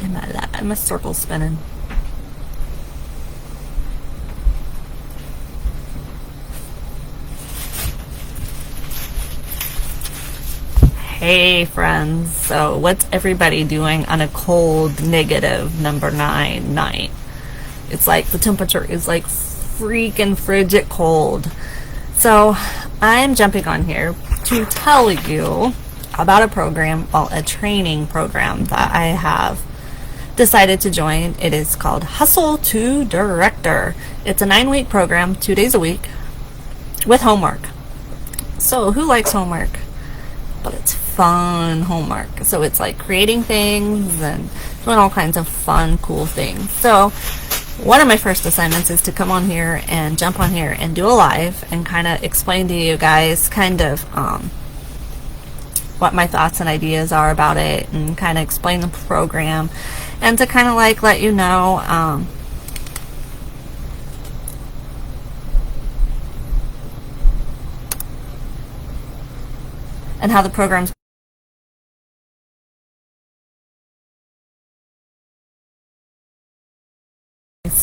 Am I circle spinning? Hey friends, so what's everybody doing on a cold negative number 9 night? It's like the temperature is like freaking frigid cold. So I'm jumping on here to tell you about a program, well, a training program that I have decided to join. It is called Hustle to Director. It's a 9-week program, 2 days a week with homework. So who likes homework? But it's fun homework. So it's like creating things and doing all kinds of fun, cool things. So one of my first assignments is to come on here and jump on here and do a live and kind of explain to you guys kind of what my thoughts and ideas are about it, and kind of explain the program, and to kind of like let you know and how the program's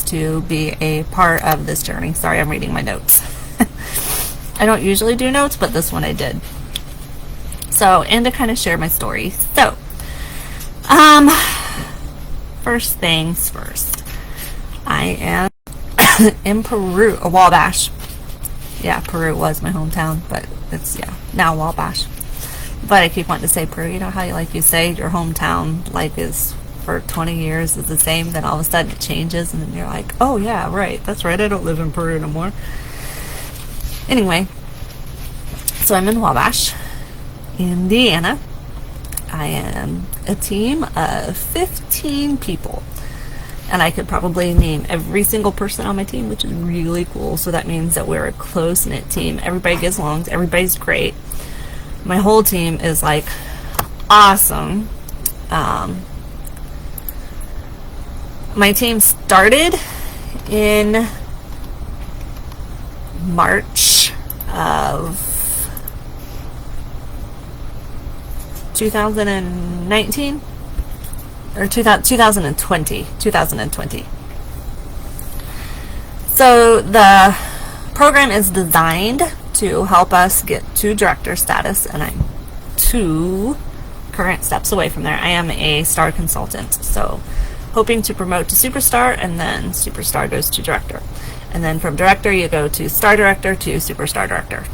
to be a part of this journey. Sorry, I'm reading my notes. I don't usually do notes, but this one I did. So, and to kind of share my story. So, first things first. I am in Peru, Wabash. Yeah, Peru was my hometown, but it's, now Wabash. But I keep wanting to say Peru. You know how you say your hometown is for 20 years is the same, then all of a sudden it changes, and then you're like, oh yeah, right, that's right, I don't live in Peru no more. Anyway, so I'm in Wabash, Indiana. I am a team of 15 people, and I could probably name every single person on my team, which is really cool. So that means that we're a close-knit team. Everybody gets along, everybody's great. My whole team is like awesome. My team started in March of 2019 or 2020. So the program is designed to help us get to director status, and I'm 2 current steps away from there. I am a star consultant, so hoping to promote to superstar, and then superstar goes to director, and then from director you go to star director to superstar director.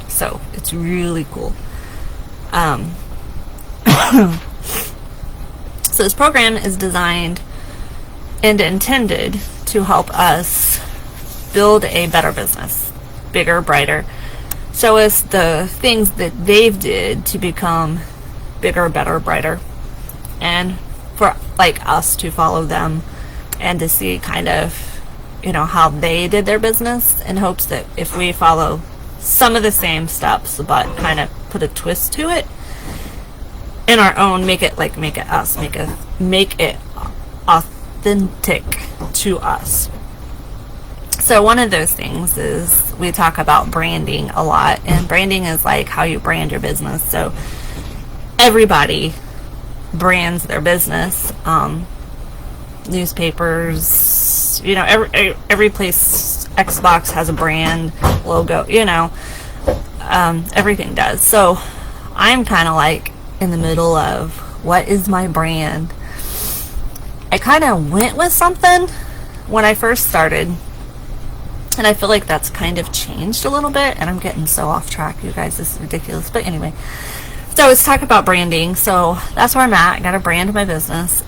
So it's really cool. So this program is designed and intended to help us build a better business, bigger, brighter. Show us the things that they've did to become bigger, better, brighter, and for us to follow them and to see kind of how they did their business, in hopes that if we follow some of the same steps but kind of put a twist to it in our own, make it us, make it authentic to us. So one of those things is we talk about branding a lot, and branding is like how you brand your business. So everybody brands their business. Newspapers, every place, Xbox has a brand logo, everything does. So I'm kind of in the middle of what is my brand. I kind of went with something when I first started, and I feel like that's kind of changed a little bit, and I'm getting so off track, you guys, this is ridiculous. But anyway, so let's talk about branding. So that's where I'm at. I got to brand my business.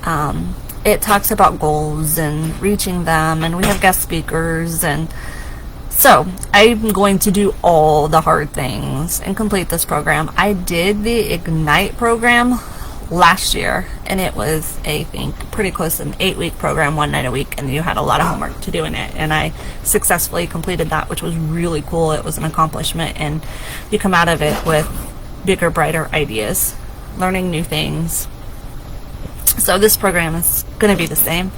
It talks about goals and reaching them, and we have guest speakers, and so I'm going to do all the hard things and complete this program. I did the Ignite program last year, and it was, I think, pretty close to an 8-week program, 1 night a week, and you had a lot of homework to do in it, and I successfully completed that, which was really cool. It was an accomplishment, and you come out of it with bigger, brighter ideas, learning new things. So this program is going to be the same.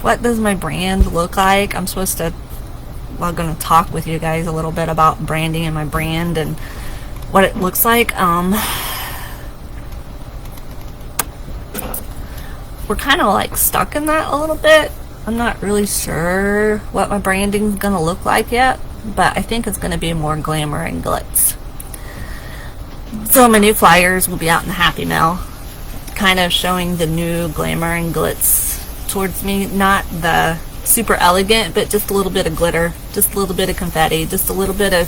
what does my brand look like? I'm supposed to, well, I'm going to talk with you guys a little bit about branding and my brand and what it looks like. We're kind of like stuck in that a little bit. I'm not really sure what my branding's going to look like yet, but I think it's going to be more glamour and glitz. So my new flyers will be out in the Happy Mail, kind of showing the new glamour and glitz towards me. Not the super elegant, but just a little bit of glitter, just a little bit of confetti, just a little bit of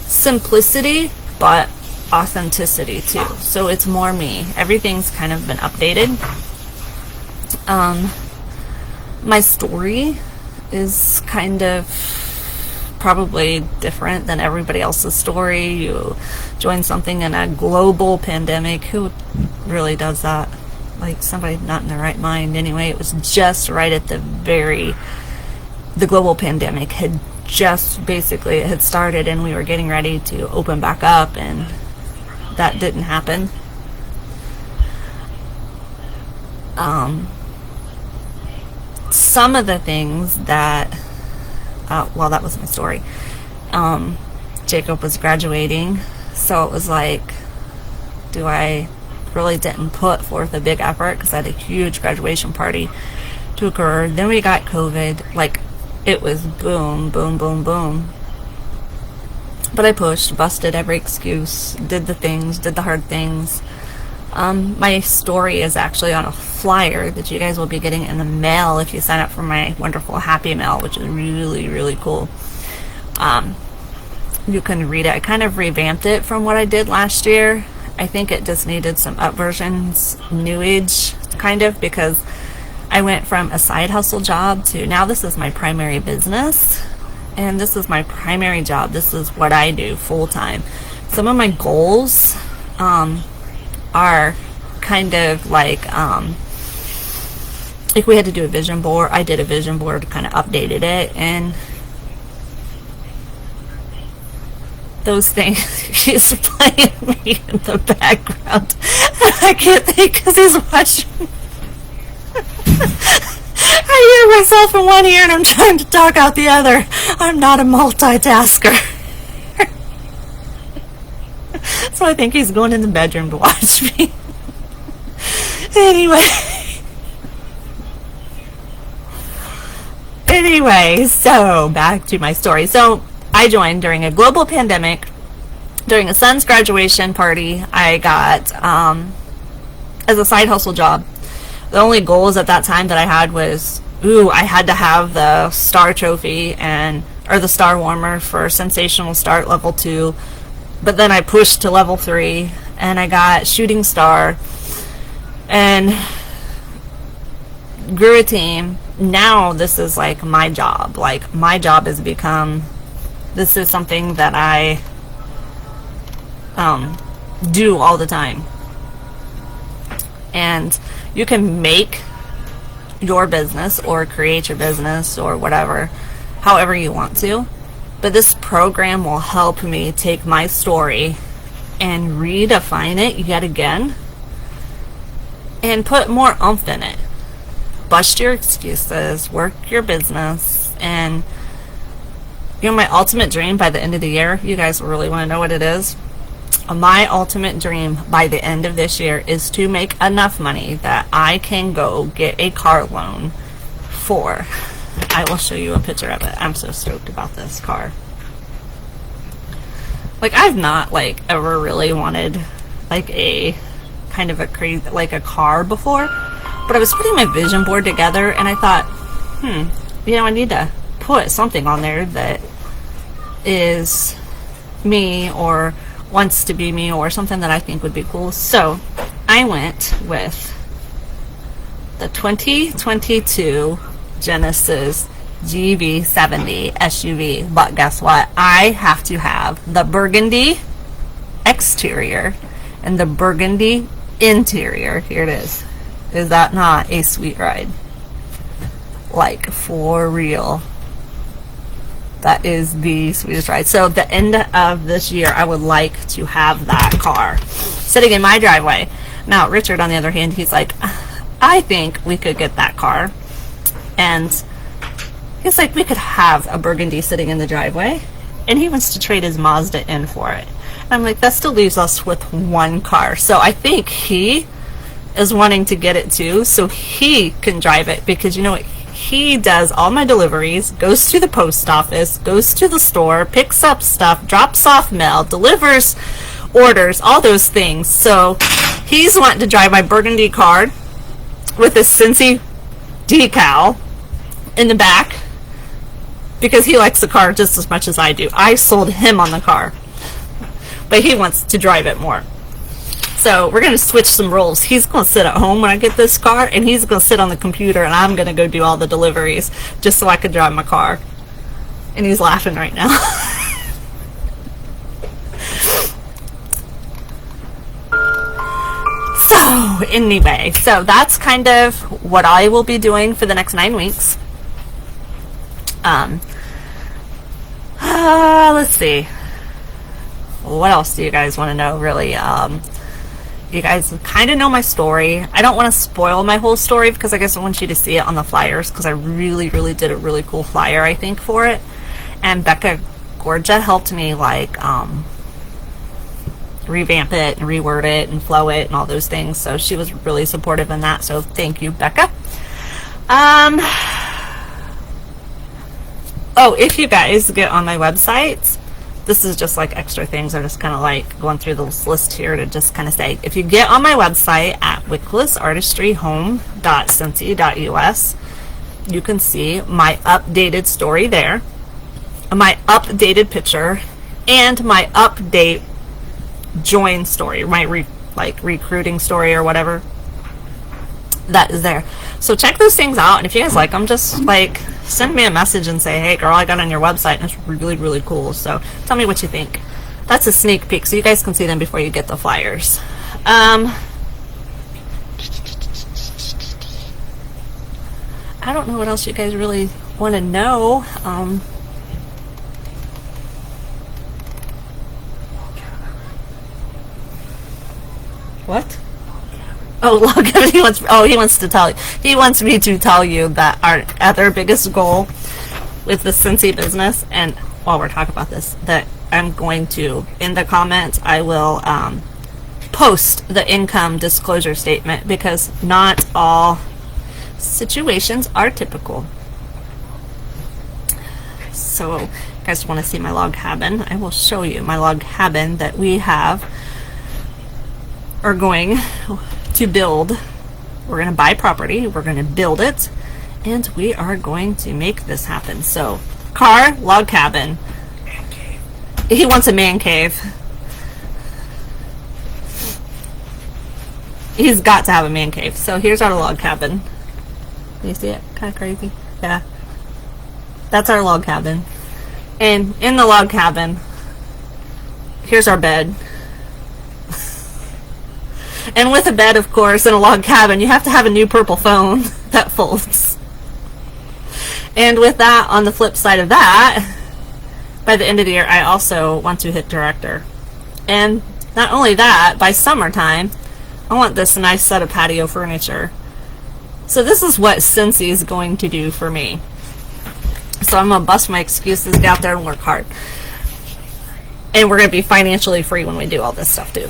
simplicity, but authenticity too. So it's more me. Everything's kind of been updated. My story is kind of probably different than everybody else's story. You join something in a global pandemic. Who really does that? Like, somebody not in their right mind. Anyway, it was just right at the global pandemic had just basically had started, and we were getting ready to open back up, and that didn't happen. Some of the things that well, that was my story. Jacob was graduating, so it was like, I really didn't put forth a big effort because I had a huge graduation party to occur. Then we got COVID. Like, it was boom, boom, boom, boom. But I pushed, busted every excuse, did the things, did the hard things. My story is actually on a flyer that you guys will be getting in the mail if you sign up for my wonderful Happy Mail, which is really, really cool. You can read it. I kind of revamped it from what I did last year. I think it just needed some up versions, new age, kind of, because I went from a side hustle job to now this is my primary business, and this is my primary job. This is what I do full time. Some of my goals are kind of like we had to do a vision board. I did a vision board, kind of updated it, and those things. He's playing me in the background. I can't think because he's watching. I hear myself in one ear and I'm trying to talk out the other. I'm not a multitasker. So I think he's going in the bedroom to watch me. Anyway, so back to my story. So I joined during a global pandemic, during a son's graduation party. I got as a side hustle job. The only goals at that time that I had was, I had to have the star trophy or the star warmer for Sensational Start level 2. But then I pushed to level 3 and I got shooting star and grew a team. Now this is like my job. Like, my job has become, this is something that I do all the time. And you can make your business or create your business or whatever, however you want to. But this program will help me take my story and redefine it yet again and put more oomph in it. Bust your excuses, work your business, and my ultimate dream by the end of the year, you guys really want to know what it is? My ultimate dream by the end of this year is to make enough money that I can go get a car loan for. I will show you a picture of it. I'm so stoked about this car. Like, I've not ever really wanted a kind of a crazy a car before, but I was putting my vision board together and I thought, I need to put something on there that is me or wants to be me or something that I think would be cool. So I went with the 2022 Genesis GV70 SUV, but guess what? I have to have the burgundy exterior and the burgundy interior. Here it is. Is that not a sweet ride? Like, for real. That is the sweetest ride. So at the end of this year, I would like to have that car sitting in my driveway. Now, Richard, on the other hand, he's like, I think we could get that car And he's like, we could have a Burgundy sitting in the driveway, and he wants to trade his Mazda in for it. And I'm like, that still leaves us with one car. So I think he is wanting to get it too, so he can drive it, because you know what? He does all my deliveries, goes to the post office, goes to the store, picks up stuff, drops off mail, delivers orders, all those things. So he's wanting to drive my Burgundy car with a Cincy decal in the back, because he likes the car just as much as I do. I sold him on the car, but he wants to drive it more. So we're going to switch some roles. He's going to sit at home when I get this car, and he's going to sit on the computer, and I'm going to go do all the deliveries just so I can drive my car. And he's laughing right now. So anyway, so that's kind of what I will be doing for the next 9 weeks. Let's see. What else do you guys want to know, really? You guys kind of know my story. I don't want to spoil my whole story, because I guess I want you to see it on the flyers, because I really did a really cool flyer, I think, for it. And Becca Gorja helped me, like, revamp it and reword it and flow it and all those things. So she was really supportive in that. So thank you, Becca. Oh, if you guys get on my website, this is just like extra things. I'm just kind of like going through this list here to just kind of say, if you get on my website at wicklisartistryhome.cincy.us, you can see my updated story there, my updated picture, and my update join story, my recruiting story or whatever. That is there. So check those things out, and if you guys like them, just like send me a message and say, hey girl, I got on your website and it's really cool. So tell me what you think. That's a sneak peek, so you guys can see them before you get the flyers. I don't know what else you guys really want to know. What? Oh, look, he wants to tell you. He wants me to tell you that our other biggest goal with the Cincy business, and while we're talking about this, that I'm going to, in the comments, I will post the income disclosure statement, because not all situations are typical. So, you guys want to see my log cabin? I will show you my log cabin that we are going to build. We're going to buy property, we're going to build it, and we are going to make this happen. So, car, log cabin. Man cave. He wants a man cave. He's got to have a man cave. So here's our log cabin. Can you see it? Kind of crazy. Yeah. That's our log cabin. And in the log cabin, here's our bed. And with a bed, of course, in a log cabin, you have to have a new purple phone that folds. And with that, on the flip side of that, by the end of the year, I also want to hit director. And not only that, by summertime, I want this nice set of patio furniture. So this is what Cincy is going to do for me. So I'm going to bust my excuses, get out there and work hard. And we're going to be financially free when we do all this stuff too.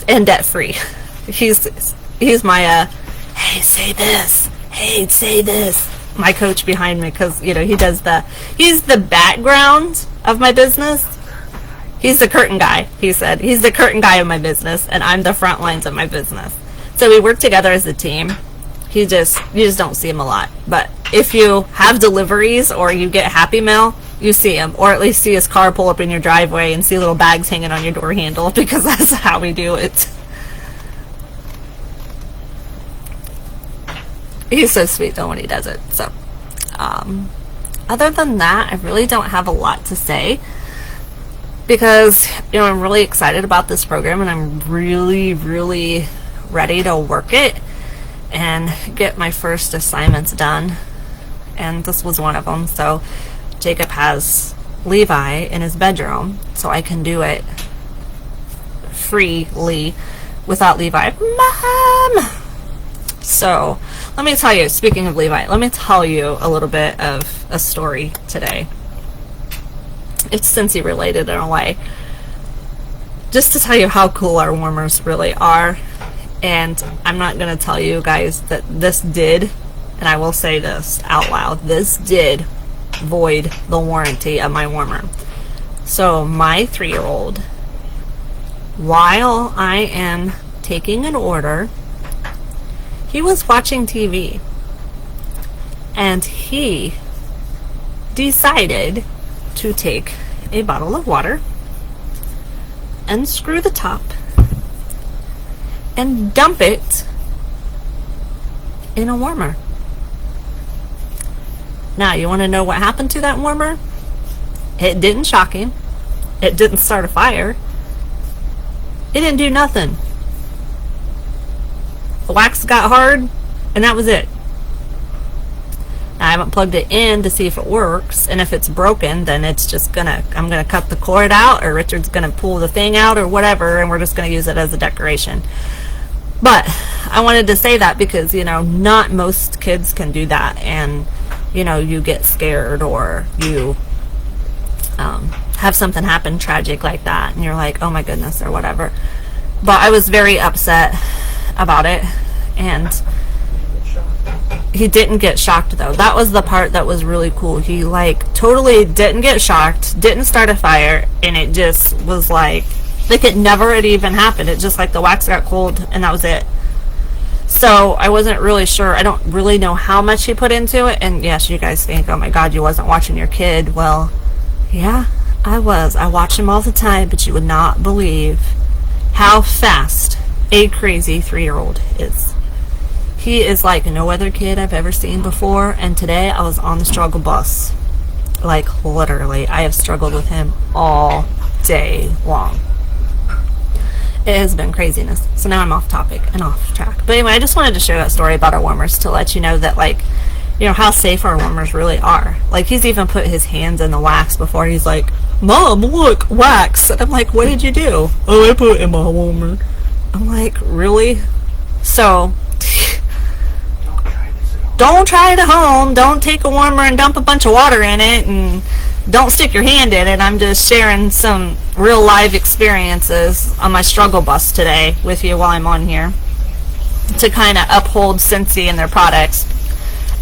And debt free. He's my hey, say this, hey, say this, my coach behind me, because you know he's the background of my business. He's the curtain guy. He said he's the curtain guy of my business, and I'm the front lines of my business. So we work together as a team. You just don't see him a lot, but if you have deliveries or you get Happy Mail, you see him, or at least see his car pull up in your driveway and see little bags hanging on your door handle, because that's how we do it. He's so sweet though when he does it. So other than that, I really don't have a lot to say, because I'm really excited about this program, and I'm really ready to work it and get my first assignments done, and this was one of them. So Jacob has Levi in his bedroom, so I can do it freely without Levi. Mom! So let me tell you, speaking of Levi, let me tell you a little bit of a story today. It's Scentsy related in a way. Just to tell you how cool our warmers really are. And I'm not going to tell you guys that this did, and I will say this out loud, this did void the warranty of my warmer. So my 3-year-old, while I am taking an order, he was watching TV, and he decided to take a bottle of water, unscrew the top, and dump it in a warmer. Now, you want to know what happened to that warmer? It didn't shock him. It didn't start a fire. It didn't do nothing. The wax got hard, and that was it. I haven't plugged it in to see if it works, and if it's broken, then it's just I'm gonna cut the cord out, or Richard's gonna pull the thing out, or whatever, and we're just gonna use it as a decoration. But I wanted to say that because, not most kids can do that, and, you get scared, or you have something happen tragic like that, and you're like, oh my goodness, or whatever. But I was very upset about it, and he didn't get shocked, though. That was the part that was really cool. He totally didn't get shocked, didn't start a fire, and it just was like it never had even happened. It just the wax got cold, and that was it. So I wasn't really sure. I don't really know how much he put into it. And yes, you guys think, oh my God, you wasn't watching your kid. Well, yeah, I was. I watch him all the time, but you would not believe how fast a crazy 3-year-old is. He is like no other kid I've ever seen before. And today I was on the struggle bus. Literally, I have struggled with him all day long. It has been craziness. So now I'm off topic and off track. But anyway, I just wanted to share that story about our warmers to let you know that, how safe our warmers really are. He's even put his hands in the wax before. He's like, Mom, look, wax. And I'm like, what did you do? Oh, I put it in my warmer. I'm like, really? So, don't try it at home. Don't take a warmer and dump a bunch of water in it, and don't stick your hand in it. I'm just sharing some real live experiences on my struggle bus today with you while I'm on here to kind of uphold Scentsy and their products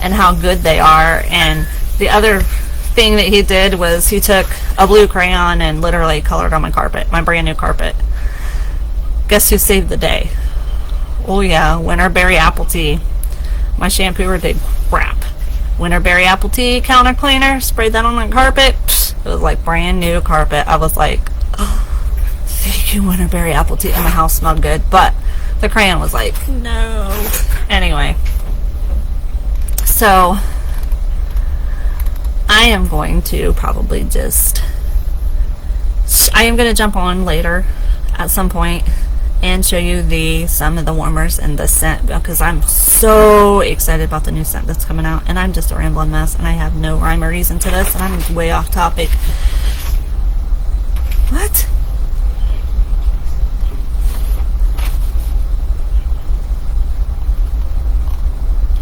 and how good they are. And the other thing that he did was he took a blue crayon and literally colored on my carpet, my brand new carpet. Guess who saved the day? Oh yeah, Winterberry Apple Tea. My shampooer did crap. Winterberry Apple Tea counter cleaner, sprayed that on my carpet. It was like brand new carpet. I was like, oh, thank you, Winterberry Apple Tea. And my house smelled good, but the crayon was like, no. Anyway, so I am going to probably I am going to jump on later at some point and show you some of the warmers and the scent, because I'm so excited about the new scent that's coming out. And I'm just a rambling mess, and I have no rhyme or reason to this, and I'm way off topic. What?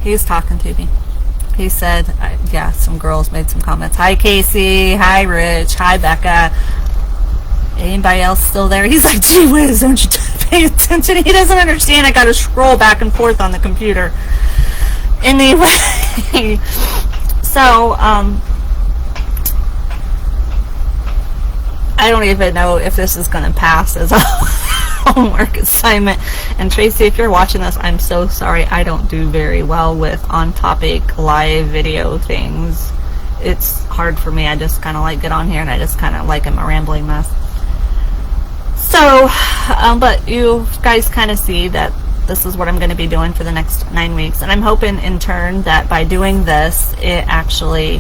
He's talking to me. He said, yeah, some girls made some comments. Hi, Casey. Hi, Rich. Hi, Becca. Anybody else still there? He's like, gee whiz, don't you pay attention? He doesn't understand. I got to scroll back and forth on the computer. Anyway, so, I don't even know if this is going to pass as a homework assignment. And Tracy, if you're watching this, I'm so sorry. I don't do very well with on-topic live video things. It's hard for me. I just kind of get on here, and I just kind of am a rambling mess. So, but you guys kind of see that this is what I'm going to be doing for the next 9 weeks. And I'm hoping in turn that by doing this, it actually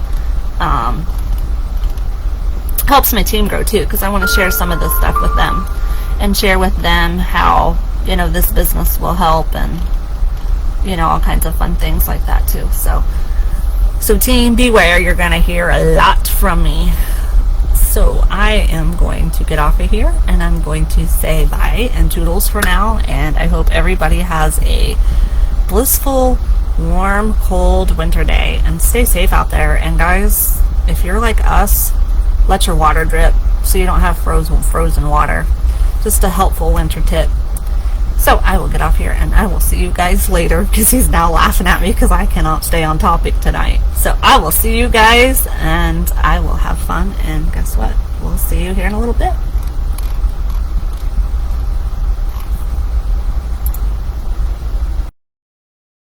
helps my team grow too, because I want to share some of this stuff with them and share with them how, this business will help, and, all kinds of fun things like that too. So team, beware, you're going to hear a lot from me. So I am going to get off of here, and I'm going to say bye and toodles for now, and I hope everybody has a blissful, warm, cold winter day, and stay safe out there. And guys, if you're like us, let your water drip so you don't have frozen water. Just a helpful winter tip. So I will get off here and I will see you guys later, because he's now laughing at me because I cannot stay on topic tonight. So I will see you guys and I will have fun, and guess what? We'll see you here in a little bit.